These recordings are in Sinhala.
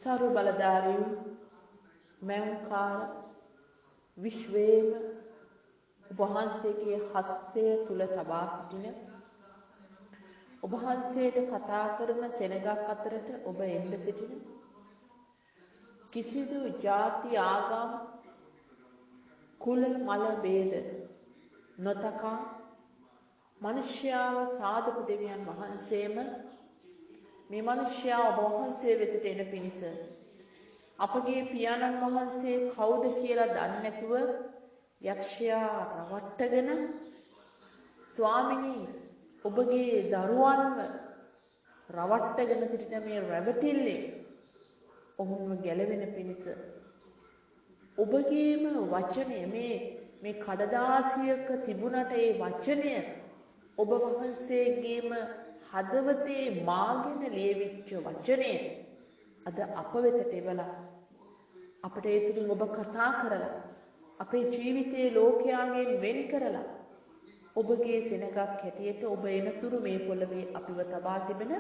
සර්ව බලධාරී මෞංකාර විශ්වයේම වහන්සේගේ හස්තය තුල තබා සිටින ඔබ වහන්සේට කතා කරන සෙනගක් අතරට ඔබ එන්න සිටින කිසිදු ಜಾති ආගම් කුල මල ભેද නොතකා මිනිස්යාව සාදපු දෙවියන් වහන්සේම මේ මිනිස්යා ඔබ වහන්සේ වෙතට එන පිණිස අපගේ පියාණන් වහන්සේ කවුද කියලා දන්නේ නැතුව යක්ෂයා රවට්ටගෙන ස්වාමිනී ඔබගේ දරුවන්ව රවට්ටගෙන සිටින මේ රැවටිල්ලේ ඔවුන්ව ගැලවෙන පිණිස ඔබගේම වචනය මේ කඩදාසියක තිබුණට ඒ වචනය ඔබ වහන්සේගේම හදවතේ මාගෙන ලියවිච්ච වචනය අද අප වෙතට එවලා අපට ඒ තුලින් ඔබ කතා කරලා අපේ ජීවිතයේ ලෝකයාගෙන් වෙන් කරලා ඔබගේ සෙනගක් හැටියට ඔබ එනතුරු මේ පොළවේ අපිව තබා තිබෙන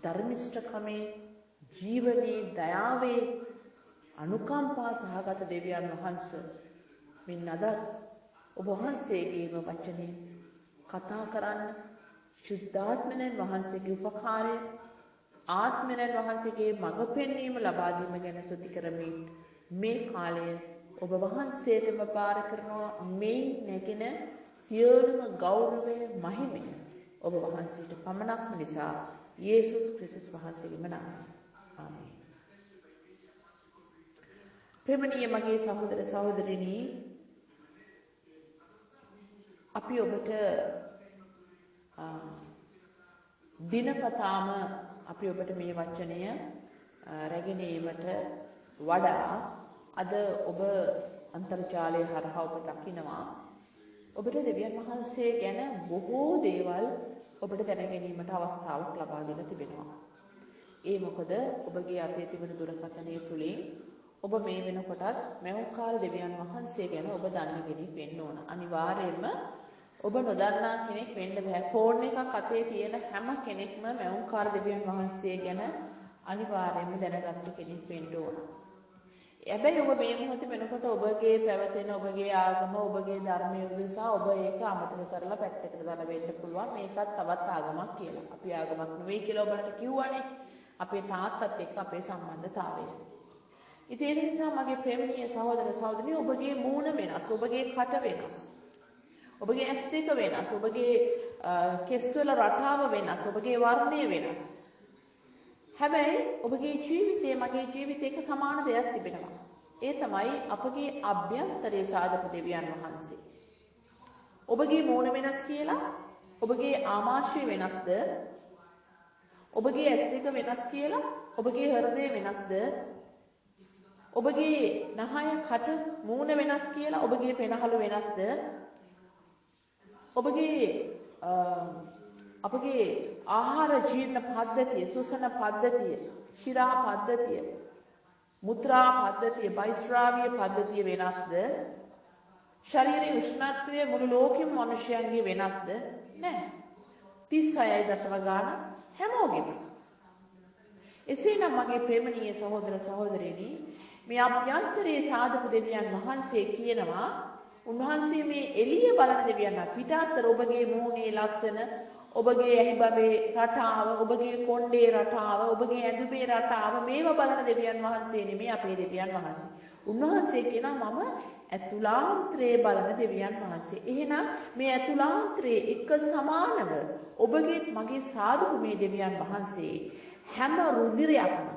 ධර්මිෂ්ඨකමේ ජීවනයේ දයාවේ අනුකම්පා සහගත දෙවියන් වහන්සේ මින් අද ඔබ වහන්සේගේම වචනේ කතා කරන්න ශුද්ධාත්මයන් වහන්සේගේ උපකාරය ආත්මයන් වහන්සේගේ මඟ පෙන්වීම ලබා දීම ගැන සුති කරමින් මේ කාලය ඔබ වහන්සේටම පාර කරනවා මේ නැගෙන සියලුම ගෞරවය මහිමය ඔබ වහන්සේට පමණක්ම නිසා යේසුස් ක්‍රිස්තුස් වහන්සේගේම නාමයෙන් ආමේන්. ප්‍රේමණීය මගේ සහෝදර සහෝදරිනි අපි ඔබට දිනපතාම අපි ඔබට මේ වචනය රැගෙන ඒමට වඩා අද ඔබ අන්තර්ජාලය හරහා ඔබ දකිනවා ඔබට දෙවියන් වහන්සේ ගැන බොහෝ දේවල් ඔබට දැන ගැනීමට අවස්ථාවක් ලබා දෙලා තිබෙනවා. ඒ මොකද ඔබගේ අතේ තිබෙන දුරකථනය තුලින් ඔබ මේ වෙනකොටත් මෞංකාර දෙවියන් වහන්සේ ගැන ඔබ දන්න කෙනෙක් වෙන්න ඕන. අනිවාර්යයෙන්ම ඔබ නොදන්නා කෙනෙක් වෙන්න බෑ. ෆෝන් එකක් අතේ තියෙන හැම කෙනෙක්ම මෞංකාර දෙවියන් වහන්සේ ගැන අනිවාර්යයෙන්ම දැනගත්ත කෙනෙක් වෙන්න ඕන. හැබැයි ඔබ මේ මොහොතේ වෙනකොට ඔබගේ පැවතෙන ඔබගේ ආගම ඔබගේ ධර්මය උදෙසා ඔබ ඒක අමතක කරලා පැත්තකට දාලා වෙන්න පුළුවන්. මේකත් තවත් ආගමක් කියලා. අපි ආගමක් නෙවෙයි කියලා ඔබට කිව්වනේ. අපේ තාත්තත් එක්ක අපේ සම්බන්ධතාවය. ඉතින් ඒ නිසා මගේ ප්‍රේමණීය සහෝදර සහෝදරියෝ ඔබගේ මූණ වෙනස්, ඔබගේ කට වෙනස්. ඔබගේ ඇස් දෙක වෙනස්, ඔබගේ කෙස්වල රටාව වෙනස්, ඔබගේ වර්ණය වෙනස්. හැබැයි ඔබගේ ජීවිතේ මගේ ජීවිතේ එක සමාන දෙයක් තිබෙනවා. ඒ තමයි අපගේ අභ්‍යන්තරයේ සාධක දෙවියන් වහන්සේ. ඔබගේ මූණ වෙනස් කියලා ඔබගේ ආමාශය වෙනස්ද? ඔබගේ ඇස් දෙක වෙනස් කියලා ඔබගේ හෘදය වෙනස්ද? ඔබගේ නහය කට මූණ වෙනස් කියලා ඔබගේ පෙනහළු වෙනස්ද? අපගේ ආහාර ජීර්ණ පද්ධතිය, සුසන පද්ධතිය, ශිරා පද්ධතිය, මුත්‍රා පද්ධතිය, බයිස්ත්‍රාවීය පද්ධතිය වෙනස්ද? ශරීරයේ උෂ්ණත්වය මුළු ලෝකෙම මිනිසයන්ගේ වෙනස්ද? නැහැ. 36.1 ගාන හැමෝගෙම. එසේනම් මගේ ප්‍රේමණීය සහෝදර සහෝදරියනි මේ අභ්‍යන්තරයේ සාධක දෙවියන් වහන්සේ කියනවා උන්වහන්සේ මේ එළිය බලන දෙවියන් පිටාතර ඔබගේ මූණේ ලස්සන ඔබගේ ඇහිබබේ රටාව ඔබගේ කොණ්ඩේ රටාව ඔබගේ ඇඳුමේ රටාව මේවා බලන දෙවියන් වහන්සේ නෙමෙයි අපේ දෙවියන් වහන්සේ. උන්වහන්සේ කියනවා මම ඇතුළාන්තරයේ බලන දෙවියන් වහන්සේ. එහෙනම් මේ ඇතුළාන්තරයේ එක සමානව ඔබගේ මගේ සාධක මේ දෙවියන් වහන්සේ හැම රුධිරයක්ම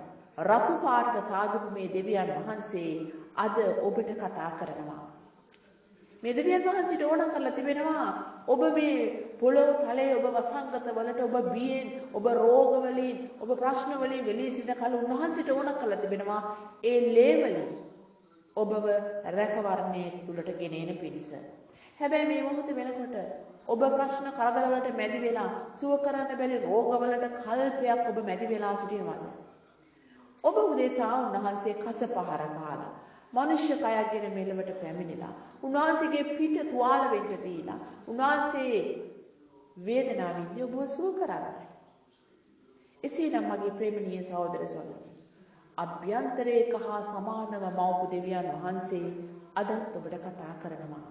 රතු පාට සාධක මේ දෙවියන් වහන්සේ අද ඔබට කතා කරනවා. මේ දෙවියන් වහන්සේට ඕන කරලා තිබෙනවා ඔබ මේ පොළොව තලයේ ඔබ වසංගත වලට ඔබ බියෙන් ඔබ රෝග වලින් ඔබ ප්‍රශ්න වලින් වෙලී සිට කල උන්වහන්සේට ඕන කරලා තිබෙනවා ඒ ලේවලින් ඔබව රැකවරණයේ තුලට ගෙනෙන පිණිස. හැබැයි මේ මොහොතේ වෙනකොට ඔබ ප්‍රශ්න කරදර වලට මැදි වෙලා සුව කරන්න බැරි රෝග වලට කල්පයක් ඔබ මැදි වෙලා සිටිනවද? ඔබ උදෙසා උන්වහන්සේ කස පහර කාලා මනුෂ්‍ය කයගෙන මෙලවට පැමිණිලා උන්වහන්සේගේ පිට තුවාල වෙන්න දීලා උන්වහන්සේ වේදනාවෙන් ඔබව සුව කරන්නේ. එසේනම් මගේ ප්‍රේමණීය සහෝදර සහෝදරියනි අභ්‍යන්තරයක හා සමානව මවපු දෙවියන් වහන්සේ අදත් ඔබට කතා කරනවා.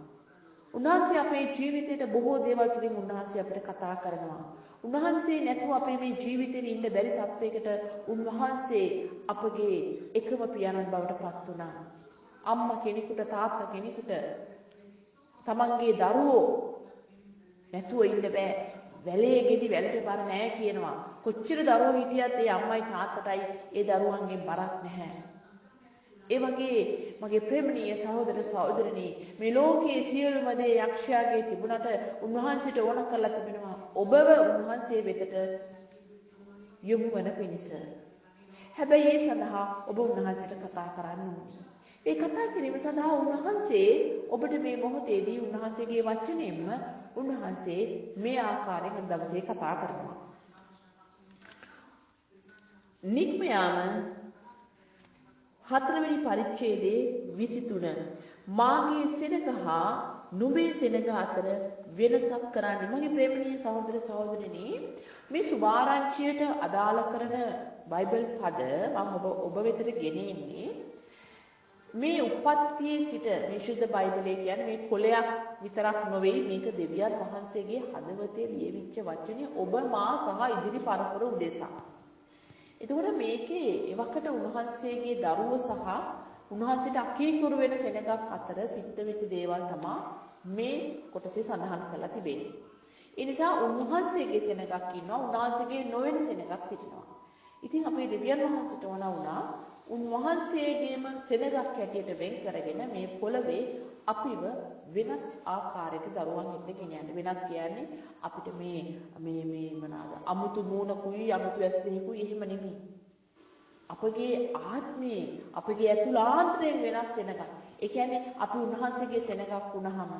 උන්වහන්සේ අපේ ජීවිතේට බොහෝ දේවල් තුළින් උන්වහන්සේ අපිට කතා කරනවා. උන්වහන්සේ නැතුව අපේ මේ ජීවිතේ ඉන්න බැරි තත්වයකට උන්වහන්සේ අපගේ එකම පියාණන් බවට පත් වුණා. අම්මා කෙනෙකුට තාත්තා කෙනෙකුට තමන්ගේ දරුවෝ නැතුව ඉන්න බෑ. වැලේ ගෙඩි වැලට බර නෑ කියනවා. කොච්චර දරුවෝ හිටියත් ඒ අම්මයි තාත්තටයි ඒ දරුවන්ගෙන් බරක් නැහැ. ඒ වගේ මගේ ප්‍රේමණීය සහෝදර සහෝදරනි මේ ලෝකයේ සියලුම දේ යක්ෂයාගේ තිබුණට උන්වහන්සේට ඕන කරලා තිබෙනවා ඔබව උන්වහන්සේ වෙතට යොමු වන පිණිස. හැබැයි ඒ සඳහා ඔබ උන්වහන්සේට කතා කරන්න ඕනේ. ඒ කතා කිරීම සඳහා උන්වහන්සේ ඔබට මේ මොහොතේදී උන්වහන්සේගේ වචනයෙන්ම උන්වහන්සේ මේ ආකාරයෙන් දවසේ කතා කරනවා. නික්මයාම 4 වෙනි පරිච්ඡේදයේ 23 මාගේ සෙනග හා නුඹේ සෙනග අතර වෙනසක් කරන්නේ. මගේ ප්‍රේමණීය සහෝදර සහෝදරිනි මේ සුභාරංචියට අදාළ කරන බයිබල් පද මම ඔබ වෙතට ගෙනෙන්නේ මේ උපත්තියේ සිට මේ ශුද්ධ බයිබලයේ කියන්නේ මේ කොලයක් විතරක් නොවේ මේක දෙවියන් වහන්සේගේ හදවතේ ලියවිච්ච වචනේ ඔබ මා සහ ඉදිරි පරපුර උදෙසා. එතකොට මේකේ එවකට උන්වහන්සේගේ දරුවෝ සහ උන්වහන්සේට අකීකුරු වෙන සෙනගක් අතර සිද්ධ වෙච්ච දේවල් තමයි මේ කොටසේ සඳහන් කරලා තිබෙන්නේ. ඒ නිසා උන්වහන්සේගේ සෙනගක් ඉන්නවා උන්වහන්සේගේ නොවන සෙනගක් සිටිනවා. ඉතින් අපේ දෙවියන් වහන්සේට ඕන වුණා උන්වහන්සේගේම සෙනගක් හැටියට වෙන් කරගෙන මේ පොළවේ අපිව වෙනස් ආකාරයක දරුවන් ඉන්න ගෙනියන්න. වෙනස් කියන්නේ අපිට මේ මොනවාද අමුතු මූණකුයි අමුතු ඇස් දෙකකුයි එහෙම නෙමෙයි. අපගේ ආත්මයේ අපගේ ඇතුළාන්තරයෙන් වෙනස් වෙනකම්. ඒ කියන්නේ අපි උන්වහන්සේගේ සෙනගක් වුණාම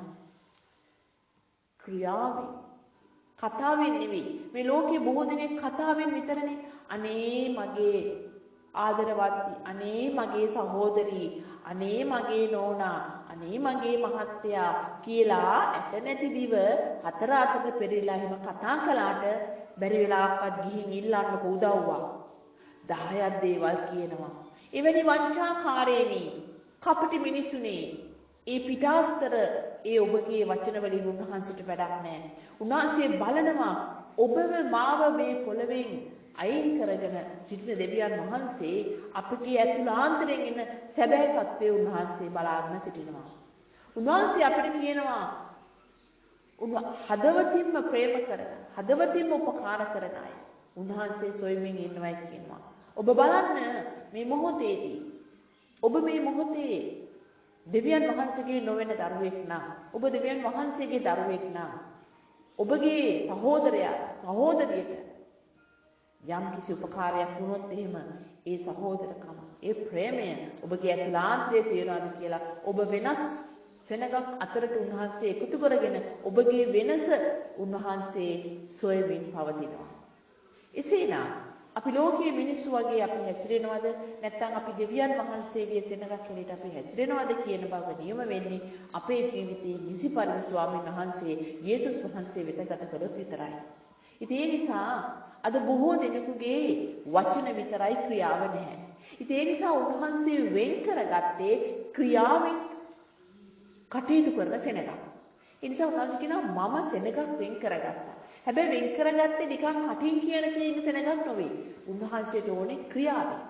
ක්‍රියාවෙන් කතාවෙන් නෙවෙයි. මේ ලෝකේ බොහෝ දෙනෙක් කතාවෙන් විතරනේ අනේ මගේ ආදරවත්ටි අනේ මගේ සහෝදරී අනේ මගේ නෝනා අනේ මගේ මහත්තයා කියලා ඇට නැති දිව හතර අතට පෙරලා එහෙම කතා කළාට බැරි වෙලාවක්වත් ගිහින් ඉල්ලන්නක උදව්වක් 10ක් දේවල් කියනවා. එවැනි වංචාකාරයනි කපටි මිනිසුනේ ඒ පිටාස්තර ඒ ඔබගේ වචන වලින් උන්වහන්සේට වැඩක් නැහැ. උන්වහන්සේ බලනවා ඔබව මාව මේ පොළවෙන් අයින් කරගෙන සිටින දෙවියන් වහන්සේ අපගේ ඇතුළාන්තරයෙන් එන සැබෑ තත්ත්වය උන්වහන්සේ බලාගෙන සිටිනවා. උන්වහන්සේ අපිට කියනවා හදවතින්ම ප්‍රේම කරන හදවතින්ම උපකාර කරන අය උන්වහන්සේ සොයමින් ඉන්නවයි කියනවා. ඔබ බලන්න මේ මොහොතේදී ඔබ මේ මොහොතේ දෙවියන් වහන්සේගේ නොවන දරුවෙක් නම් ඔබ දෙවියන් වහන්සේගේ දරුවෙක් නම් ඔබගේ සහෝදරයා සහෝදරියට යම් කිසි උපකාරයක් වුණොත් එහෙම ඒ සහෝදරකම ඒ ප්‍රේමය ඔබගේ ඇතුළාන්තයේ තියනවාද කියලා ඔබ වෙනස් සෙනගක් අතරට උන්වහන්සේ එකතු කරගෙන ඔබගේ වෙනස උන්වහන්සේ සොයමින් පවතිනවා. එසේනම් අපි ලෝකයේ මිනිස්සු වගේ අපි හැසිරෙනවද නැත්නම් අපි දෙවියන් වහන්සේගේ සෙනගක් හැටියට අපි හැසිරෙනවද කියන බව නියම වෙන්නේ අපේ ජීවිතයේ නිසි පරිදි ස්වාමීන් වහන්සේ යේසුස් වහන්සේ වෙත ගත කළොත් විතරයි. ඉතින් ඒ නිසා අද බොහෝ දෙනෙකුගේ වචන විතරයි ක්‍රියාව නැහැ. ඉතින් ඒ නිසා උන්වහන්සේ වෙන් කරගත්තේ ක්‍රියාවෙන් කටයුතු කරන සෙනගක්. ඒ නිසා උන්වහන්සේ කියනවා මම සෙනගක් වෙන් කරගත්තා. හැබැයි වෙන් කරගත්තේ නිකන් කටින් කියන සෙනගක් නෙවෙයි. උන්වහන්සේට ඕනේ ක්‍රියාවෙන්.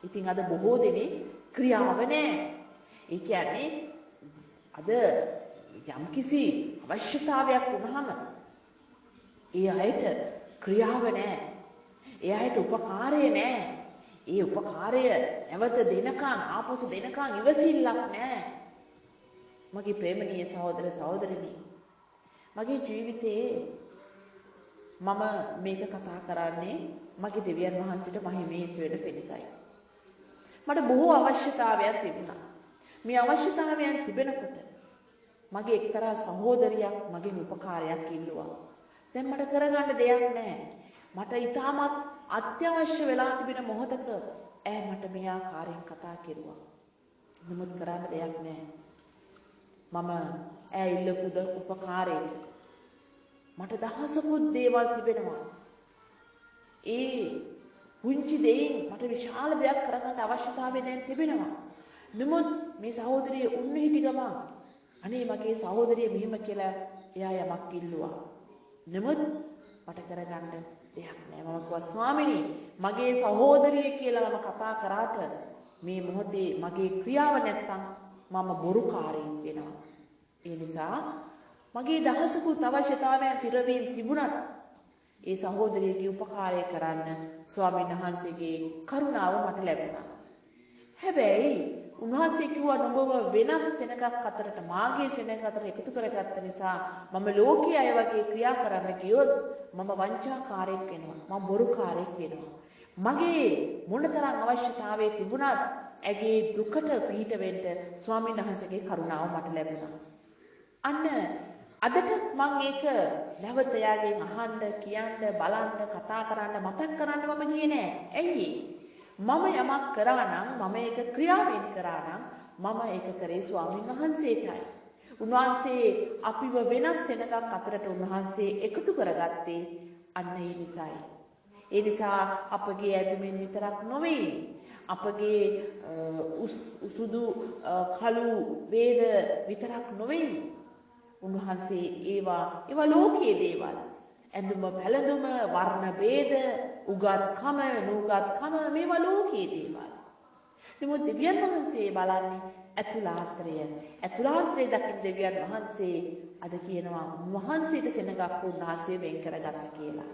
ඉතින් අද බොහෝ දෙනෙක් ක්‍රියාව නැහැ. ඒ කියන්නේ අද යම්කිසි අවශ්‍යතාවයක් වුණාම ඒ අයට ක්‍රියාව නැහැ. ඒ අයට උපකාරය නැහැ. ඒ උපකාරය නැවත දෙනකන් ආපසු දෙනකන් ඉවසිල්ලක් නැහැ. මගේ ප්‍රේමණීය සහෝදර සහෝදරිනි මගේ ජීවිතයේ මම මේක කතා කරන්නේ මගේ දෙවියන් වහන්සේට මහිමේස් වෙන පිණිසයි. මට බොහෝ අවශ්‍යතාවයන් තිබුණා. මේ අවශ්‍යතාවයන් තිබෙනකොට මගේ එක්තරා සහෝදරියක් මගෙන් උපකාරයක් ඉල්ලුවා. දැන් මට කරගන්න දෙයක් නැහැ. මට ඊටමත් අත්‍යවශ්‍ය වෙලා තිබෙන මොහොතක මට මේ ආකාරයෙන් කතා කෙරුවා. නමුත් කරන්න දෙයක් නැහැ. මම ඉල්ලපු උපකාරයට මට දහසකුත් දේවල් තිබෙනවා. ඒ පුංචි දෙයින් මට විශාල දෙයක් කරගන්න අවශ්‍යතාවය දැන් තිබෙනවා. නමුත් මේ සහෝදරිය උන්නේ හිටි ගමන් අනේ මගේ සහෝදරිය මෙහෙම කියලා එයා යමක් ඉල්ලුවා. නමුත් මට කරගන්න දෙයක් නෑ. මම කිව්වා ස්වාමිනී මගේ සහෝදරිය කියලා මම කතා කරාට මේ මොහොතේ මගේ ක්‍රියාව නැත්තම් මම බොරුකාරයෙක් වෙනවා. ඒ නිසා මගේ දහසකුත් අවශ්‍යතාවයන් සිරවීම තිබුණත් ඒ සහෝදරියගේ උපකාරය කරන්න ස්වාමීන් වහන්සේගේ කරුණාව මට ලැබුණා. හැබැයි උන්වහන්සේ කිව්වා නුඹව වෙනස් සෙනඟක් අතරට මාගේ සෙනඟ අතර එකතු කරගත්ත නිසා මම ලෝකයේ අය වගේ ක්‍රියා කරන්න ගියොත් මම වංචාකාරයෙක් වෙනවා. මම බොරුකාරයෙක් වෙනවා. මගේ මොනතරම් අවශ්‍යතාවයේ තිබුණත් ඇගේ දුකට පිට වෙන්න ස්වාමීන් වහන්සේගේ කරුණාව මට ලැබුණා. අන්න අදටත් මම ඒක නැවත යාගෙන් අහන්න, කියන්න, බලන්න, කතා කරන්න, මතක් කරන්න මම ගියේ නෑ. ඇයි? මම යමක් කරා නම්, මම ඒක ක්‍රියාවෙන් කරා නම්, මම ඒක කරේ ස්වාමීන් වහන්සේටයි. උන්වහන්සේ අපිව වෙනස් සෙනඟක් අතරට උන්වහන්සේ එකතු කරගත්තේ අන්න ඒ නිසායි. ඒ නිසා අපගේ ඇදමින් විතරක් නොවේ. අපගේ උසුදු කළු වේද විතරක් නොවේ. උන්වහන්සේ ඒවා ලෝකයේ දේවල්. ඇඳුම පැළඳුම, වර්ණ ભેද, උගත්කම, නුගත්කම මේවා ලෝකයේ දේවල්. නමුත් දෙවියන් වහන්සේ බලන්නේ ඇතුළාන්තරය. ඇතුළාන්තරය දකින්න දෙවියන් වහන්සේ අද කියනවා උන්වහන්සේට සෙනඟක් උන්වහන්සේ වෙන් කරගත්තා කියලා.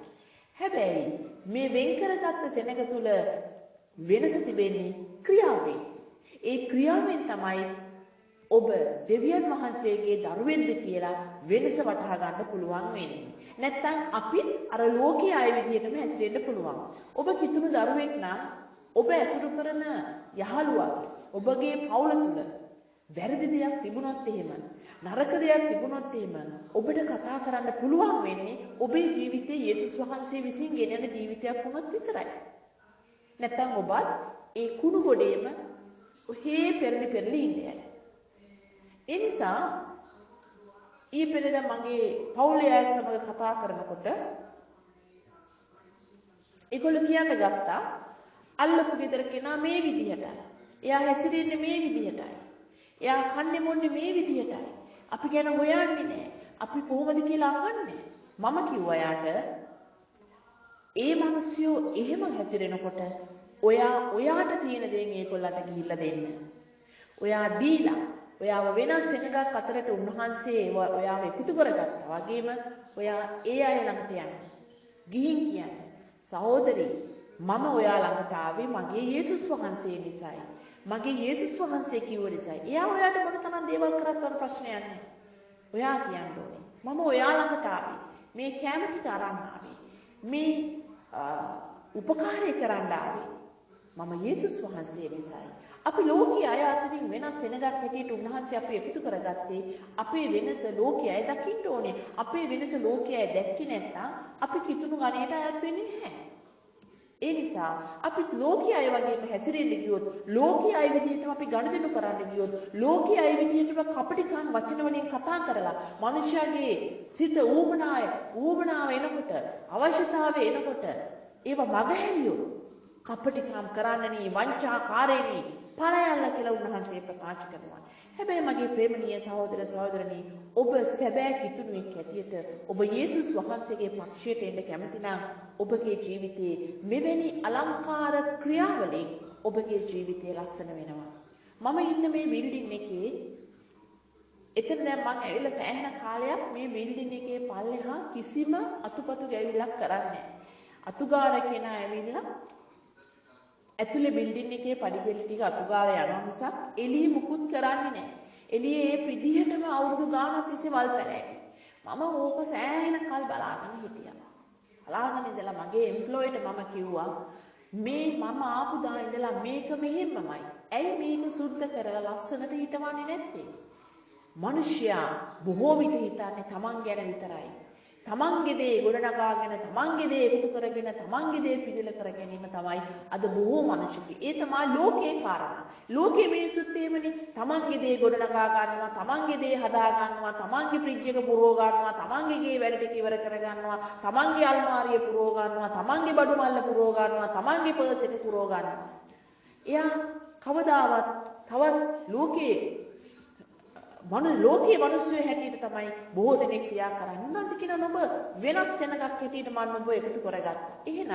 හැබැයි මේ වෙන් කරගත්ත සෙනඟ තුල වෙනස තිබෙන්නේ ක්‍රියාවෙන්. ඒ ක්‍රියාවෙන් තමයි ඔබ දෙවියන් වහන්සේගේ දරුවෙක්ද කියලා වෙනස වටහා ගන්න පුළුවන් වෙන්නේ. නැත්තම් අපි අර ලෝකයේ අය විදිහටම හැසිරෙන්න පුළුවන්. ඔබ කිතුණු දරුවෙක් නම් ඔබ ඇසුරු කරන යහළුවාගේ ඔබගේ පවුල තුල වැරදි දෙයක් තිබුණොත් එහෙම නරක දෙයක් තිබුණොත් එහෙම ඔබට කතා කරන්න පුළුවන් වෙන්නේ ඔබේ ජීවිතයේ යේසුස් වහන්සේ විසින් ගෙනෙන ජීවිතයක් වුණොත් විතරයි. නැත්තම් ඔබත් ඒ කුණු ගොඩේම ඔහේ පෙරලි ඉන්නේ. ඒ නිසා ඊපෙරේද මගේ පවුලේ අය සමග කතා කරනකොට ඒගොල්ලෝ කියන්න ගත්තා අල්ලපු ගෙදර කෙනා මේ විදිහටයි. එයා හැසිරෙන්නේ මේ විදිහටයි. එයා කන්නේ මොන්නේ මේ විදිහටයි. අපි ගැන හොයන්නේ නැහැ. අපි කොහොමද කියලා අහන්නේ. මම කිව්වා යාට ඒ මිනිස්සු එහෙම හැසිරෙනකොට ඔයාට තියෙන දේ මේගොල්ලන්ට ගිහිල්ලා දෙන්න. ඔයා දීලා ඔයාව වෙනස් සෙනඟක් අතරට උන්වහන්සේ ඔයාව එකතු කරගත්තා වගේම ඔයා ඒ අය ළඟට යන්න. ගිහින් කියන්නේ සහෝදරි මම ඔයා ළඟට ආවේ මගේ යේසුස් වහන්සේ නිසායි. මගේ යේසුස් වහන්සේ කිව්ව නිසායි. එයා ඔයාට මොන තරම් දේවල් කරත් වර ප්‍රශ්නයක් නැහැ. ඔයා කියන්න ඕනේ. මම ඔයා ළඟට ආවේ. මේ කැම ටික අරන් ආවේ. මේ උපකාරය කරන්න ආවේ. මම යේසුස් වහන්සේ නිසායි. අපි ලෝකීය අය අතරින් වෙනස් සෙනඟක් හැටියට උන්වහන්සේ අපි එකතු කරගත්තේ අපේ වෙනස ලෝකීය අය දකින්න ඕනේ. අපේ වෙනස ලෝකීය අය දැක්කේ නැත්නම් අපි කිතුණු ගණයට අයත් වෙන්නේ නැහැ. ඒ නිසා අපි ලෝකීය අය වගේම හැසිරෙන්න ගියොත් ලෝකීය අය විදිහටම අපි ගනුදෙනු කරන්න ගියොත් ලෝකීය අය විදිහටම කපටිකම් වචන වලින් කතා කරලා මනුෂ්‍යයාගේ සිත ඌමනාව එනකොට අවශ්‍යතාවය එනකොට ඒව මගහැරියොත් කපටිකම් කරන්නනි වංචාකාරයනි පරයල්ල කියලා උන්වහන්සේ ප්‍රකාශ කරනවා. හැබැයි මගේ ප්‍රේමණීය සහෝදර සහෝදරනි ඔබ සැබෑ කිතුණුවෙක් හැටියට ඔබ යේසුස් වහන්සේගේ පක්ෂයට එන්න කැමති නම් ඔබගේ ජීවිතයේ මෙවැනි අලංකාර ක්‍රියාවලින් ඔබගේ ජීවිතය ලස්සන වෙනවා. මම ඉන්න මේ බිල්ඩින් එකේ එතන දැන් මම ඇවිල්ලා සෑහෙන කාලයක් මේ බිල්ඩින් එකේ පල්ලෙහා කිසිම අතුපතු ගැවිලක් කරන්නේ නැහැ. අතුගාන කෙනා ඇවිල්ලා ඇතුලේ බිල්ඩින් එකේ පඩිපෙළ ටික අතුගාලා යනවා මිසක් එළිය මුකුත් කරන්නේ නැහැ. එළියේ ඒ පිටියටම අවුරුදු ගානක් තිස්සේ වල් පැලෑටි. මම ඕක සෑහෙන කල් බලාගෙන හිටියා. බලාගෙන ඉඳලා මගේ එම්ප්ලොයිට මම කිව්වා මේ මම ආපු දා ඉඳලා මේක මෙහෙමමයි. ඇයි මේක සුද්ධ කරලා ලස්සනට හිටවන්නේ නැත්තේ? මිනිස්සයා බොහෝ විට හිතන්නේ Taman ගැන විතරයි. තමන්ගේ දේ ගොඩනගාගෙන තමන්ගේ දේ එකතු කරගෙන තමන්ගේ දේ පිළිල කරගෙන ඉන්න තමයි අද බොහෝ මිනිස්සුගේ. ඒ තමයි ලෝකේ කාරණා. ලෝකයේ මිනිස්සුත් එහෙමනේ. තමන්ගේ දේ ගොඩනගා ගන්නවා, තමන්ගේ දේ හදා ගන්නවා, තමන්ගේ ෆ්‍රිජ් එක පුරව ගන්නවා, තමන්ගේ ගේ වැඩ ටික ඉවර කර ගන්නවා, තමන්ගේ අල්මාරිය පුරව ගන්නවා, තමන්ගේ බඩු මල්ල පුරව ගන්නවා, තමන්ගේ පර්ස් එක පුරව ගන්නවා. එයා කවදාවත් තවත් ලෝකයේ මිනිස්සු හැටියට තමයි බොහෝ දෙනෙක් ක්‍රියා කරන්නේ. උන්වහන්සේ කියනවා ඔබ වෙනස් සෙනගක් හැටියට මම ඔබ එකතු කරගත්තා. එහෙනම්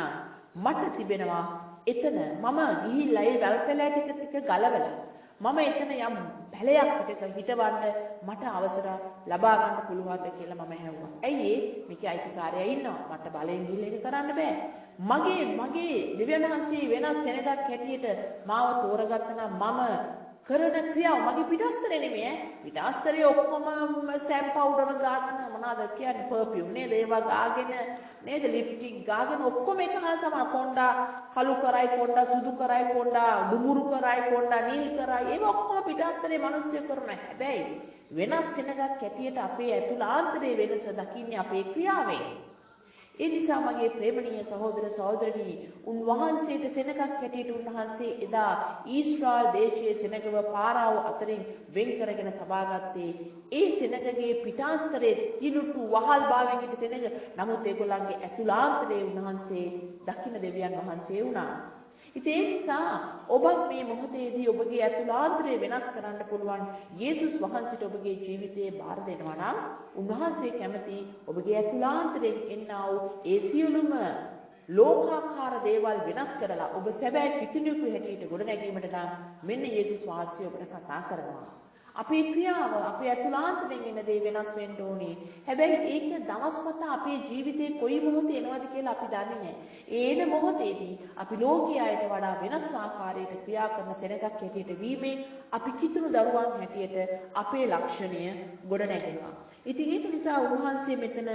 මට තිබෙනවා එතන මම ගිහිල්ලා ඒ වැල්පැලෑ ටික ගලවලා මම එතන යම් පැලයක් හිටවන්න මට අවසර ලබා ගන්න පුළුවන්ද කියලා මම ඇහුවා. ඇයි මේකේ අයිතිකාරයා ඉන්නවා. මට බලෙන් ගිහිල්ලා ඒක කරන්න බෑ. මගේ දෙවියන් වහන්සේ වෙනස් සෙනගක් හැටියට මාව තෝරගත්තා නම් මම කරන ක්‍රියාව මගේ පිටස්තරේ නෙමෙයි පිටස්තරේ ඔක්කොම සෑම් පවුඩර් ගාගෙන මොනවාද කියන්නේ පර්ෆියුම් නේද ඒවා ගාගෙන නේද ලිප්ස්ටික් ගාගෙන ඔක්කොම එක හා සමාන කොණ්ඩා කළු කරයි කොණ්ඩා සුදු කරයි කොණ්ඩා දුමුරු කරයි කොණ්ඩා නිල් කරයි ඒවා ඔක්කොම පිටස්තරේ මිනිස්සු කරන හැබැයි වෙනස් වෙනකක් ඇටියට අපේ ඇතුළාන්තරයේ වෙනස දකින්නේ අපේ ක්‍රියාවෙන්. ඒ නිසා මගේ ප්‍රේමණීය සහෝදර සහෝදරනි උන්වහන්සේට සෙනගක් හැටියට උන්වහන්සේ එදා ඊශ්‍රායල් දේශයේ සෙනගව පාරාව අතරින් වෙන් කරගෙන තබාගත්තේ ඒ සෙනගගේ පිටාස්තරයේ කිලුටු වහල් භාවයෙන් සිට සෙනග නමුත් ඒගොල්ලන්ගේ ඇතුළාන්තරයේ උන්වහන්සේ දකින්න දෙවියන් වහන්සේ වුණා. ඉතින් ඒ නිසා ඔබත් මේ මොහොතේදී ඔබගේ ඇතුළාන්තරය වෙනස් කරන්න පුළුවන් යේසුස් වහන්සේට ඔබගේ ජීවිතේ බාර දෙනවා නම් උන්වහන්සේ කැමති ඔබගේ ඇතුළාන්තරයෙන් එන්නා වූ ඒ සියලුම ලෝකාකාර දේවල් වෙනස් කරලා ඔබ සැබෑ පිටිනුකු හැටියට ගොඩනැගීමට නම් මෙන්න යේසුස් වහන්සේ ඔබට කතා කරනවා. අපේ ක්‍රියාව අපේ ඇතුළාන්තරයෙන් එන දේ වෙනස් වෙන්න ඕනේ. හැබැයි ඒක දවස්පතා අපේ ජීවිතේ කොයි මොහොතේ එනවද කියලා අපි දන්නේ නැහැ. ඒන මොහොතේදී අපි ලෝකයාට වඩා වෙනස් ආකාරයකට ක්‍රියා කරන සෙනගක් හැටියට වීමෙන් අපි කිතුණු දරුවන් හැටියට අපේ ලක්ෂණය ගොඩනැගෙනවා. ඉතින් ඒක නිසා උන්වහන්සේ මෙතන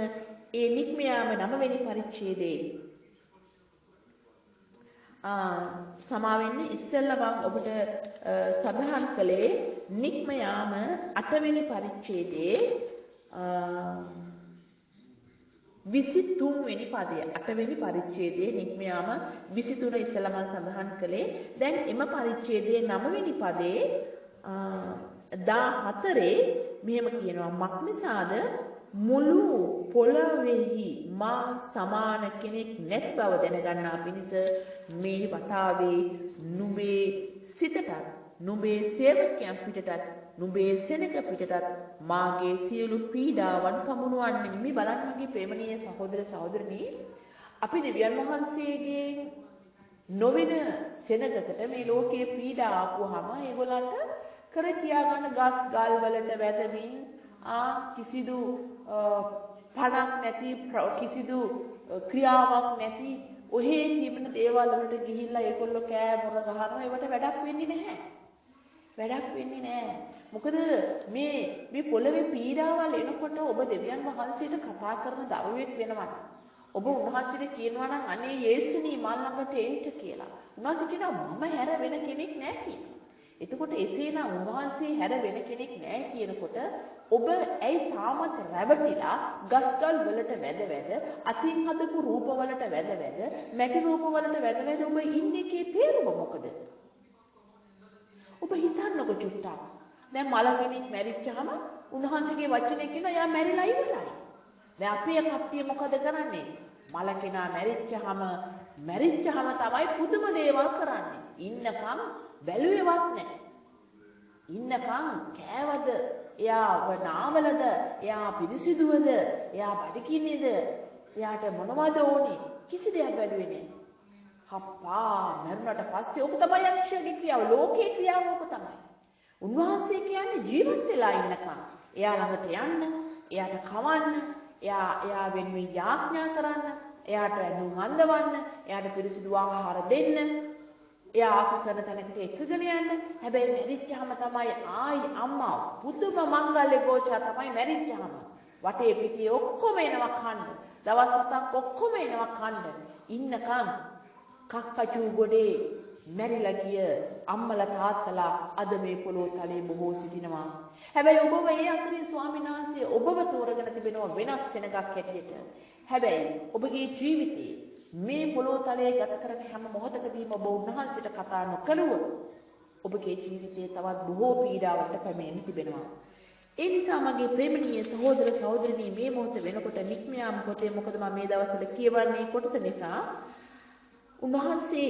ඒ නික්මයාම 9 වෙනි පරිච්ඡේදයේ සමාවෙන්න ඉස්සෙල්ලා මම ඔබට සඳහන් කළේ නික්මයාම 8 වෙනි පරිච්ඡේදයේ 23 වෙනි පදය 8 වෙනි පරිච්ඡේදයේ නික්මයාම 23 ඉස්සෙල්ලා මම සඳහන් කළේ. දැන් එම පරිච්ඡේදයේ 9 වෙනි පදයේ 14 මෙහෙම කියනවා මක්නිසාද මුළු පොළොවේහි මා සමාන කෙනෙක් නැති බව දැනගන්නා පිණිස මේ වතාවේ නුඹේ සිතටත් නුඹේ සේවකයන් පිටටත් නුඹේ සෙනග පිටටත් මාගේ සියලු පීඩාවන් පමුණුවන්නේ. මේ බලන්න මගේ ප්‍රේමණීය සහෝදර සහෝදරනි අපි දෙවියන් වහන්සේගේ නොවන සෙනගකට මේ ලෝකයේ පීඩා ආපුවාම ඒගොල්ලන්ට කර කියා ගන්න ගස් ගල් වලට වැදමින් කිසිදු පණක් නැති කිසිදු ක්‍රියාවක් නැති ඔහේ තිබෙන දේවල් වලට ගිහිල්ලා ඒගොල්ලෝ කෑ මොර ගහනවා. ඒවට වැඩක් වෙන්නේ නැහැ. වැඩක් වෙන්නේ නැහැ. මොකද මේ පොළවේ පීඩාවල් එනකොට ඔබ දෙවියන් වහන්සේට කතා කරන දරුවෙක් වෙනවා. ඔබ උන්වහන්සේට කියනවා නම් අනේ යේසුනි මල් ළඟට එන්න කියලා. උන්වහන්සේ කියනවා මම හැර වෙන කෙනෙක් නැහැ කියලා. එතකොට එසේනම් උන්වහන්සේ හැර වෙන කෙනෙක් නැහැ කියනකොට ඔබ ඇයි තාමත් රැවටිලා ගස්ගල් වලට වැද අතින් හදපු රූප වලට වැද මැටි රූප වලට වැද ඔබ ඉන්නේ කේ තේරුම මොකද? ඔබ හිතන්නකො චුට්ටක්. දැන් මල කෙනෙක් මැරිච්චාම උන්වහන්සේගේ වචනේ කියනවා යා මැරිලා ඉවරයි. දැන් අපේ කට්ටිය මොකද කරන්නේ? මල කෙනා මැරිච්චාම තමයි පුදුම දේවල් කරන්නේ. ඉන්නකම් බැලුවේවත් නැහැ. ඉන්නකම් කෑවද? එයා නාවලද? එයා පිරිසිදුවද? එයා බඩගින්නේද? එයාට මොනවද ඕනේ? කිසි දෙයක් බැලුවේ නැහැ. හප්පා මරුණට පස්සේ ඔක තමයි අක්ෂයගේ ක්‍රියාව. ලෝකයේ ක්‍රියාව ඔක තමයි. උන්වහන්සේ කියන්නේ ජීවත් වෙලා ඉන්නකම් එයා ළඟට යන්න, එයාට කවන්න, එයා වෙනුවෙන් යාඥා කරන්න, එයාට ඇඳුම් අඳවන්න, එයාට පිරිසිදු ආහාර දෙන්න, එයා ආස කරන තැනකට එකගෙන යන්න. හැබැයි මැරිච්චාම තමයි ආයි අම්මා පුදුම මංගල්‍ය ගෝචර තමයි මැරිච්චාම. වටේ පිටේ ඔක්කොම එනවා කන්න. දවස් 7ක් ඔක්කොම එනවා කන්න. ඉන්නකම් කක්කචු ගොඩේ මැරිලා ගිය අම්මලා තාත්තලා අද මේ පොළොව තලයේ බොහෝ සිටිනවා. හැබැයි ඔබව ඒ අතරින් ස්වාමීන් වහන්සේ ඔබව තෝරගෙන තිබෙනවා වෙනස් සෙනගක් හැටියට. හැබැයි ඔබගේ ජීවිතේ මේ පොළොව තලයේ ගත කරන හැම මොහොතකදීම ඔබ උන්වහන්සේට කතා නොකළුවොත් ඔබගේ ජීවිතයේ තවත් බොහෝ පීඩාවකට පැමිණෙන්න තිබෙනවා. ඒ නිසා මගේ ප්‍රේමණීය සහෝදර සහෝදරනි මේ මොහොත වෙනකොට නික්මයාම පොතේ මොකද මම මේ දවස්වල කියවන්නේ කොටස නිසා උන්වහන්සේ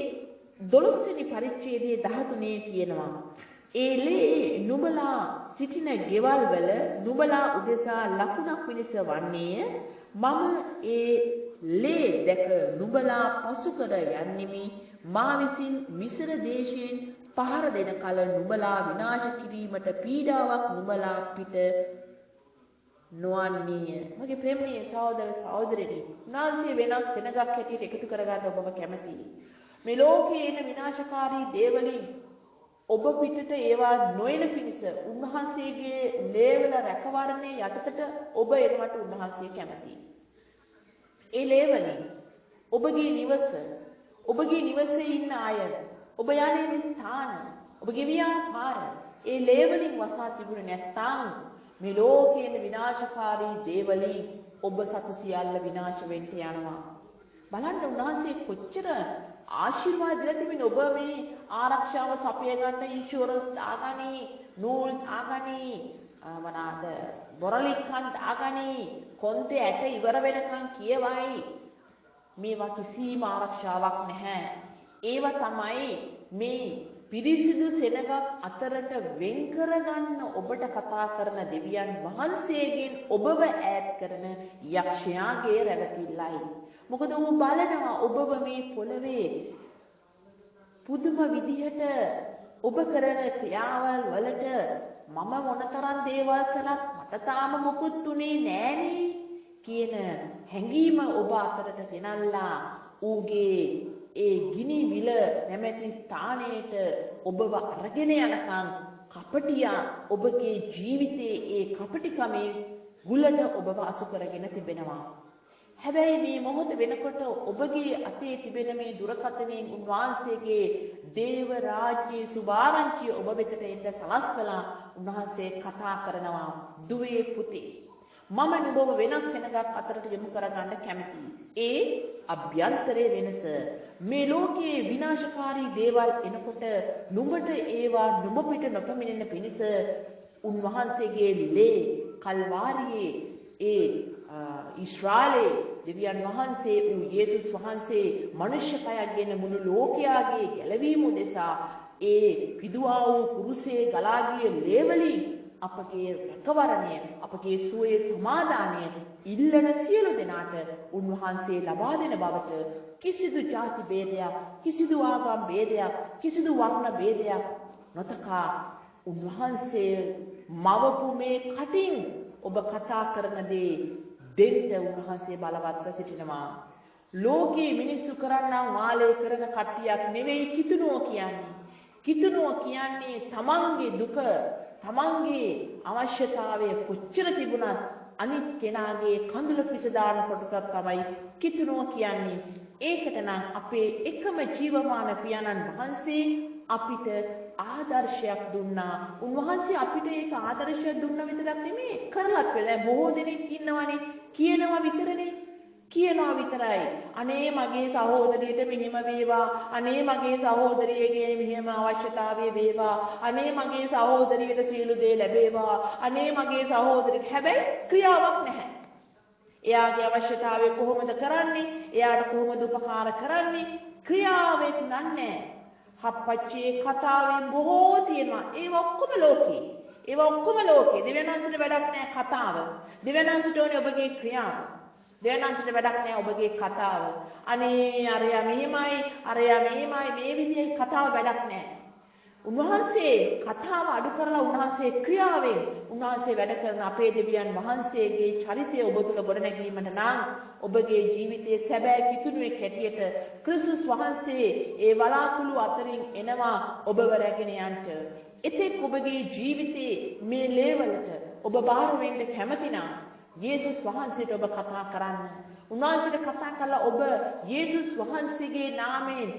12 වෙනි පරිච්ඡේදයේ 13 කියනවා ඒලේ නුඹලා සිටින ගෙවල් වල නුඹලා උදෙසා ලකුණක් පිණිස වන්නේය මම ඒ ලේ දැක නුඹලා පසු කර යන්නෙමි මා විසින් මිසර දේශයෙන් පහර දෙන කල නුඹලා විනාශ කිරීමට පීඩාවක් නුඹලා පිට නොවන්නේය. මගේ ප්‍රේමණීය සහෝදර සහෝදරිනි, උන්වහන්සේ වෙනස් සෙනගක් හැටියට එකතු කරගන්න ඔබම කැමතියි. මේ ලෝකයේ එන විනාශකාරී දේවලින් ඔබ පිටට ඒවා නොයන පිණිස උන්වහන්සේගේ ලේවල රැකවරණේ යටතට ඔබ එනවට උන්වහන්සේ කැමතියි. ඒ ලේවලින් ඔබගේ නිවස, ඔබගේ නිවසේ ඉන්න අය, ඔබ යන්නේ ස්ථාන, ඔබගේ ව්‍යාපාර ඒ ලේවලින් වසා තිබුණේ නැත්නම් මේ ලෝකයේ විනාශකාරී දේවලින් ඔබ සතු සියල්ල විනාශ වෙන්න යනවා. බලන්න උන්වහන්සේ කොච්චර ආශිර්වාද දීලා තිබෙන ඔබ මේ ආරක්ෂාව සපය ගන්න ඉන්ෂුරන්ස් දාගනි, නූල් දාගනි, මොනවාද බොරලික්කන් දාගනි, කොන්තේ ඇට ඉවර වෙනකන් කියවයි. මේවා කිසිම ආරක්ෂාවක් නැහැ. ඒව තමයි මේ පිරිසිදු සෙනගක් අතරට වෙන් කරගන්න ඔබට කතා කරන දෙවියන් වහන්සේගෙන් ඔබව ඈත් කරන යක්ෂයාගේ රැවටිල්ලයි. මොකද ඌ බලනවා ඔබව මේ පොළවේ පුදුම විදිහට ඔබ කරන ක්‍රියාවල් වලට මම මොනතරම් දේවල් කළත් මට තාම මොකුත් උනේ නෑනේ කියන හැඟීම ඔබ අතරට ගෙනල්ලා ඌගේ ඒ ගිනි විල නැමැති ස්ථානයට ඔබව අරගෙන යනකම් කපටියා ඔබගේ ජීවිතයේ ඒ කපටිකමේ ගුලට ඔබව අසු කරගෙන තිබෙනවා. හැබැයි මේ මොහොත වෙනකොට ඔබගේ අතේ තිබෙන මේ දුරකථනයෙන් උන්වහන්සේගේ දේව රාජ්‍යයේ සුභාරංචිය ඔබ වෙතට එන්න සලස්වලා උන්වහන්සේ කතා කරනවා. දුවේ පුතේ මම නුඹව වෙනස් සෙනගක් අතරට යොමු කරගන්න කැමතියි. ඒ අභ්‍යන්තරයේ වෙනස මේ ලෝකයේ විනාශකාරී දේවල් එනකොට නුඹට ඒවා නුඹ පිට නොපැමිණෙන පිණිස උන්වහන්සේගේ ලේ කල්වාරියේ ඒ ඊශ්‍රායලයේ දෙවියන් වහන්සේ වූ යේසුස් වහන්සේ මනුෂ්‍ය කයක්ගෙන මුළු ලෝකයාගේ ගැලවීම උදෙසා ඒ පිදුවා වූ කුරුසේ ගලා ගිය ලේවලින් අපගේ රැකවරණය, අපගේ සුවයේ සමාදානය ඉල්ලන සියලු දෙනාට උන්වහන්සේ ලබා දෙන බවට කිසිදු ಜಾති ભેදයක්, කිසිදු ආගම් ભેදයක්, කිසිදු වර්ණ ભેදයක් නොතකා උන්වහන්සේ මවපු මේ කටින් ඔබ කතා කරන දේ දෙන්න උන්වහන්සේ බලවත්ව සිටිනවා. ලෝකේ මිනිස්සු කරන්නා මාලේ කරන කට්ටියක් නෙවෙයි කිතුණුව කියන්නේ. කිතුණුව කියන්නේ තමන්ගේ දුක, තමන්ගේ අවශ්‍යතාවය කොච්චර තිබුණත් අනිත් කෙනාගේ කඳුල පිසදාන කොටසක් තමයි කිතුණුව කියන්නේ. ඒකට නම් අපේ එකම ජීවමාන පියාණන් වහන්සේ අපිට ආදර්ශයක් දුන්නා. උන්වහන්සේ අපිට ඒක ආදර්ශයක් දුන්නා විතරක් නෙමෙයි කරලත් වෙලා බොහෝ දෙනෙක් ඉන්නවනේ කියනවා විතරනේ. කියනවා විතරයි. අනේ මගේ සහෝදරියට මෙහෙම වේවා. අනේ මගේ සහෝදරියගේ මෙහෙම අවශ්‍යතාවය වේවා. අනේ මගේ සහෝදරියට සියලු දේ ලැබේවා. අනේ මගේ සහෝදරියට හැබැයි ක්‍රියාවක් නැහැ. එයාගේ අවශ්‍යතාවය කොහොමද කරන්නේ? එයාට කොහොමද උපකාර කරන්නේ? ක්‍රියාවෙත් නැහැ. හප්පච්චේ කතාවෙන් බොහෝ තියෙනවා. ඒව ඔක්කොම ලෝකේ. ඒව ඔක්කොම ලෝකේ. දෙවියන්වහන්සේට වැඩක් නැහැ කතාව. දෙවියන්වහන්සේට ඕනේ ඔබගේ ක්‍රියාව. දෙවියන්වහන්සේට වැඩක් නැහැ ඔබගේ කතාව. අනේ අරයා මෙහෙමයි, අරයා මෙහෙමයි මේ විදිහේ කතාව වැඩක් නැහැ. උන්වහන්සේ කතාව අඩු කරලා උන්වහන්සේ ක්‍රියාවෙන් උන්වහන්සේ වැඩ කරන අපේ දෙවියන් වහන්සේගේ චරිතය ඔබ තුළ ගොඩනැගීමට නම් ඔබගේ ජීවිතයේ සැබෑ කිතුණුවෙක් හැටියට ක්‍රිස්තුස් වහන්සේ ඒ වලාකුළු අතරින් එනවා ඔබව රැගෙන යන්නට. එතෙක් ඔබගේ ජීවිතයේ මේ ලේවලට ඔබ බාර වෙන්න කැමති නම් යේසුස් වහන්සේට ඔබ කතා කරන්න. උන්වහන්සේට කතා කරලා ඔබ යේසුස් වහන්සේගේ නාමයෙන්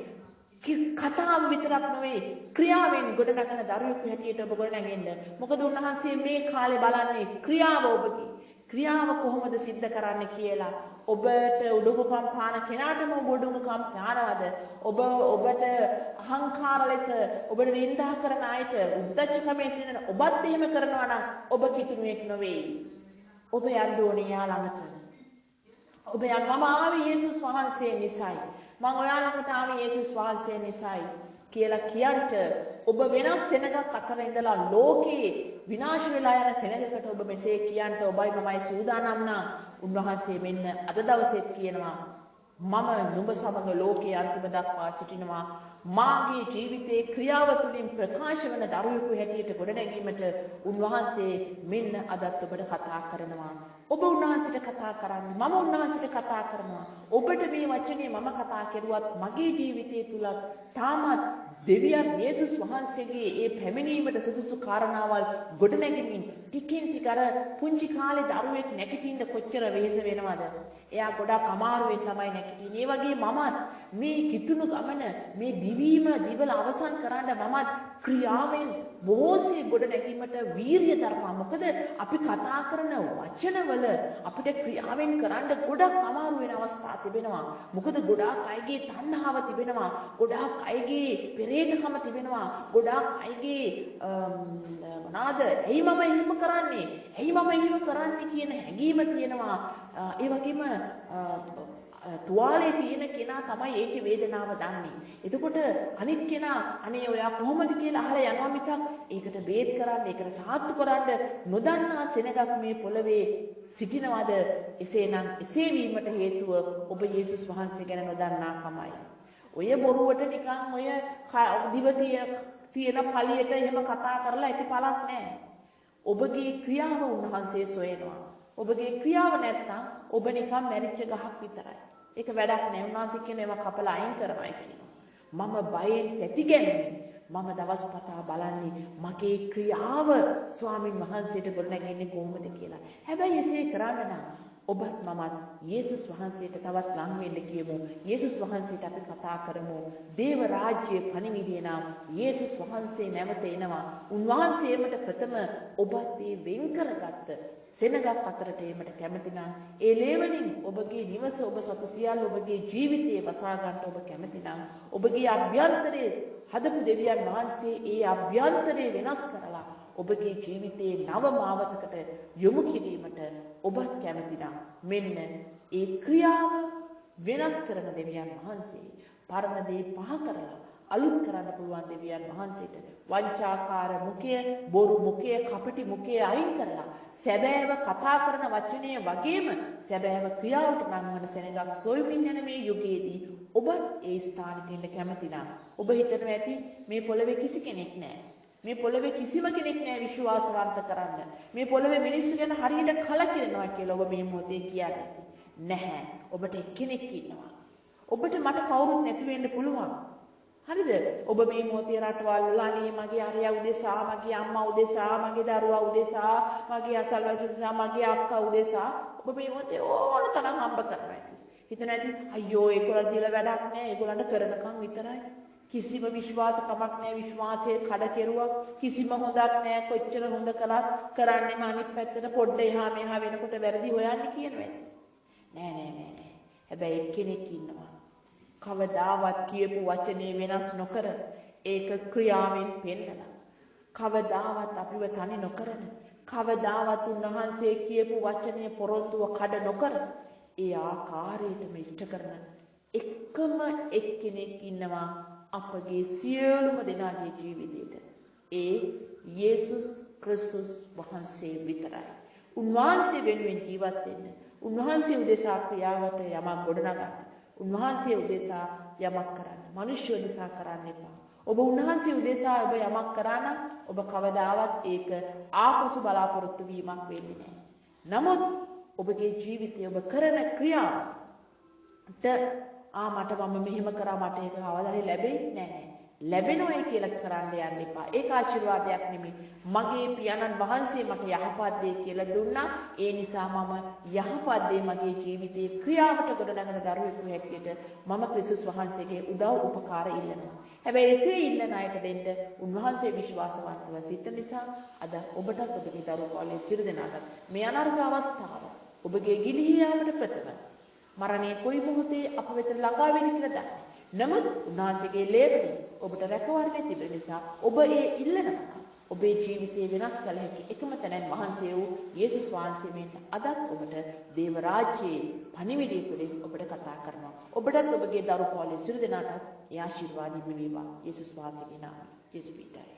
කතාව විතරක් නෙවෙයි ක්‍රියාවෙන් ගොඩනගන දරුවෙකු හැටියට ඔබ ගොඩනගෙන්න. මොකද උන්වහන්සේ මේ කාලේ බලන්නේ ක්‍රියාව ඔබගේ. ක්‍රියාව කොහොමද සිද්ධ කරන්නේ කියලා. ඔබට උඩුකම් පාන කෙනාටම ඔබ උඩුකම් පානවද? ඔබට අහංකාර ලෙස ඔබට නිඳා කරන අයට උද්දච්චකමේ සිටින ඔබත් එහෙම කරනවා නම් ඔබ කිතුණුවෙක් නෙවෙයි. ඔබ යන්න ඕනේ යා ළඟට. ඔබ යන්න මම ආවේ යේසුස් වහන්සේ නිසායි. මම ඔයාලකට ආවේ යේසුස් වහන්සේ නිසායි කියලා කියන්ට ඔබ වෙනස් සෙනගක් අතර ඉඳලා ලෝකේ විනාශ වෙලා යන සෙනගකට ඔබ මෙසේ කියන්ට ඔබයි මමයි සූදානම් නම් උන්වහන්සේ මෙන්න අද දවසෙත් කියනවා මම නුඹ සමග ලෝකයේ අන්තිම දක්වා සිටිනවා. මාගේ ජීවිතයේ ක්‍රියාව තුළින් ප්‍රකාශ වන දරුවෙකු හැටියට ගොඩනැගීමට උන්වහන්සේ මෙන්න අදත් ඔබට කතා කරනවා. ඔබ උන්වහන්සේට කතා කරන්නේ මම උන්වහන්සේට කතා කරනවා. ඔබට මේ වචනේ මම කතා කරුවත් මගේ ජීවිතය තුල තාමත් දෙවියන් යේසුස් වහන්සේගේ ඒ පැමිණීමට සුදුසු කාරණාවල් ගොඩනැගෙමින් ටිකින් ටික අර පුංචි කාලේ දරුවෙක් නැගිටින්න කොච්චර වෙහෙස වෙනවද? එයා ගොඩක් අමාරුවෙන් තමයි නැගිටින්නේ. ඒ වගේ මමත් මේ කිතුණු ගමන මේ දිවීම දිවල අවසන් කරන්න මමත් ක්‍රියාවෙන් බොහෝසේ ගොඩනැගීමට වීරිය දරනවා. මොකද අපි කතා කරන වචනවල අපිට ක්‍රියාවෙන් කරන්න ගොඩක් අමාරු වෙන අවස්ථා තිබෙනවා. මොකද ගොඩාක් අයගේ තණ්හාව තිබෙනවා. ගොඩාක් අයගේ පෙරේතකම තිබෙනවා. ගොඩාක් අයගේ මොනවාද? එයි මම එහෙම කරන්නේ. එයි මම එහෙම කරන්නේ කියන හැඟීම තියෙනවා. ඒ වගේම තුවාලේ තියෙන කෙනා තමයි ඒකේ වේදනාව දන්නේ. එතකොට අනිත් කෙනා අනේ ඔයා කොහොමද කියලා අහලා යනවා මිසක් ඒකට බේත් කරන්න, ඒකට සාත්තු කරන්න නොදන්නා සෙනගක් මේ පොළවේ සිටිනවද? එසේනම් එසේ වීමට හේතුව ඔබ යේසුස් වහන්සේ ගැන නොදන්නාකමයි. ඔය බොරුවට නිකන් ඔය දිවතිය තියෙන පළියට එහෙම කතා කරලා ඇති පළක් නැහැ. ඔබගේ ක්‍රියාව උන්වහන්සේ සොයනවා. ඔබගේ ක්‍රියාව නැත්තම් ඔබ නිකන් මැරිච්ච ගහක් විතරයි. ඒක වැඩක් නෑ. උන්වහන්සේ කියන ඒවා කපලා අයින් කරනවා කියනවා. මම බයෙන් තැතිගැන්මේ මම දවස් පතා බලන්නේ මගේ ක්‍රියාව ස්වාමින් වහන්සේට ගොඩනැගෙන්නේ කොහොමද කියලා. හැබැයි එසේ කරන්න නම් ඔබත් මමත් යේසුස් වහන්සේට තවත් ලං වෙන්න කියමු. යේසුස් වහන්සේට අපි කතා කරමු. දේව රාජ්‍යයේ පණිවිඩය නම් යේසුස් වහන්සේ නැවත එනවා. උන්වහන්සේමට ප්‍රථම ඔබත් මේ වෙන් කරගත්ත සෙනගක් අතරට එීමට කැමති නම් ඒ ලේවලින් ඔබගේ නිවස ඔබ සතු සියල්ල ඔබගේ ජීවිතයේ වසා ගන්නට ඔබ කැමති නම් ඔබගේ අභ්‍යන්තරයේ හදපු දෙවියන් වහන්සේ ඒ අභ්‍යන්තරේ වෙනස් කරලා ඔබගේ ජීවිතයේ නව මාවතකට යොමු කිරීමට ඔබත් කැමති නම් මෙන්න ඒ ක්‍රියාව වෙනස් කරන දෙවියන් වහන්සේ පරණ දේ පහ කරලා අලුත් කරන්න පුළුවන් දෙවියන් වහන්සේට වංචාකාර මුඛය, බොරු මුඛය, කපටි මුඛය අයින් කරලා සැබෑව කතා කරන වචනය වගේම සැබෑව ක්‍රියාවට නංවන සෙනඟක් සොයමින් යන මේ යුගයේදී ඔබ ඒ ස්ථානෙට එන්න කැමති නම් ඔබ හිතනවා ඇති මේ පොළවේ කිසි කෙනෙක් නැහැ. මේ පොළවේ කිසිම කෙනෙක් නැහැ විශ්වාසවන්ත කරන්න. මේ පොළවේ මිනිස්සු ගැන හරියට කලකිරෙනවා කියලා ඔබ මේ මොහොතේ කියන්නේ නැහැ. ඔබට එක්කෙනෙක් ඉන්නවා. ඔබට මට කවුරුත් නැති වෙන්න පුළුවන්. හරිද? ඔබ මේ මොහොතේ රටවල් වල අනේ මගේ අරයා උදෙසා, මගේ අම්මා උදෙසා, මගේ දරුවා උදෙසා, මගේ අසල්වැසි උදෙසා, මගේ අක්කා උදෙසා ඔබ මේ මොහොතේ ඕන තරම් හම්බ කරනවා ඇති. හිතන ඇති අයියෝ ඒගොල්ලන් දිලා වැඩක් නැහැ. ඒගොල්ලන්ට කරනකම් විතරයි. කිසිම විශ්වාසකමක් නැහැ. විශ්වාසයේ කඩ කෙරුවක් කිසිම හොඳක් නැහැ. කොච්චර හොඳ කළත් කරන්නේම අනිත් පැත්තට පොඩ්ඩ එහා මෙහා වෙනකොට වැරදි හොයන්නේ කියනවා ඇති. නෑ. හැබැයි එක්කෙනෙක් ඉන්නවා. කවදාවත් කියපු වචනේ වෙනස් නොකර ඒක ක්‍රියාවෙන් පෙන්නලා කවදාවත් අපිව තනි නොකරන කවදාවත් උන්වහන්සේ කියපු වචනේ පොරොන්දුව කඩ නොකර ඒ ආකාරයටම ඉෂ්ට කරන එකම එක්කෙනෙක් ඉන්නවා අපගේ සියලුම දෙනාගේ ජීවිතේට. ඒ යේසුස් ක්‍රිස්තුස් වහන්සේ විතරයි. උන්වහන්සේ වෙනුවෙන් ජීවත් වෙන්න. උන්වහන්සේ උදෙසා ක්‍රියාවට යමක් ගොඩනගන්න. උන්වහන්සේ උදෙසා යමක් කරන්න. මිනිස්සු උදෙසා කරන්න එපා. ඔබ උන්වහන්සේ උදෙසා ඔබ යමක් කරා නම් ඔබ කවදාවත් ඒක ආපසු බලාපොරොත්තු වීමක් වෙන්නේ නැහැ. නමුත් ඔබගේ ජීවිතයේ ඔබ කරන ක්‍රියාවට මට මම මෙහෙම කරා මට ඒක කවදාවත් ලැබෙන්නේ නැහැ. ලැබෙනවයි කියලා කරන්න යන්න එපා. ඒක ආශිර්වාදයක් නෙමෙයි. මගේ පියාණන් වහන්සේ මට යහපත් දේ කියලා දුන්නා. ඒ නිසා මම යහපත් දේ මගේ ජීවිතේ ක්‍රියාවට ගොඩනගන දරුවෙකු හැටියට මම ක්‍රිස්තුස් වහන්සේගේ උදව් උපකාර ඉල්ලනවා. හැබැයි එසේ ඉල්ලන අයට දෙන්න උන්වහන්සේ විශ්වාසවන්තව සිට නිසා අද ඔබටත් ඔබගේ දරුවෝගේ සියලු දෙනාටත් මේ අනර්ථ අවස්ථාව ඔබගේ ගිලිහී යාමට ප්‍රථම මරණය කොයි මොහොතේ අප වෙත ළඟා වෙයි කියලා දන්නේ. නමුත් උන්වහන්සේගේ ලේබනේ ඔබට රැකවරණය තිබෙන නිසා ඔබ ඒ ඉල්ලනවා. ඔබේ ජීවිතේ වෙනස් කළ හැකි එකම තැනන් වහන්සේ වූ යේසුස් වහන්සේ මෙන් අදත් ඔබට දේව රාජ්‍යයේ පණිවිඩය තුළින් ඔබට කතා කරනවා. ඔබටත් ඔබගේ දරුවෝගේ සියලු දෙනාටත් ඒ ආශිර්වාද හිමි වේවා. යේසුස් වහන්සේගේ නාමයෙන්. යේසුස් පිටයි.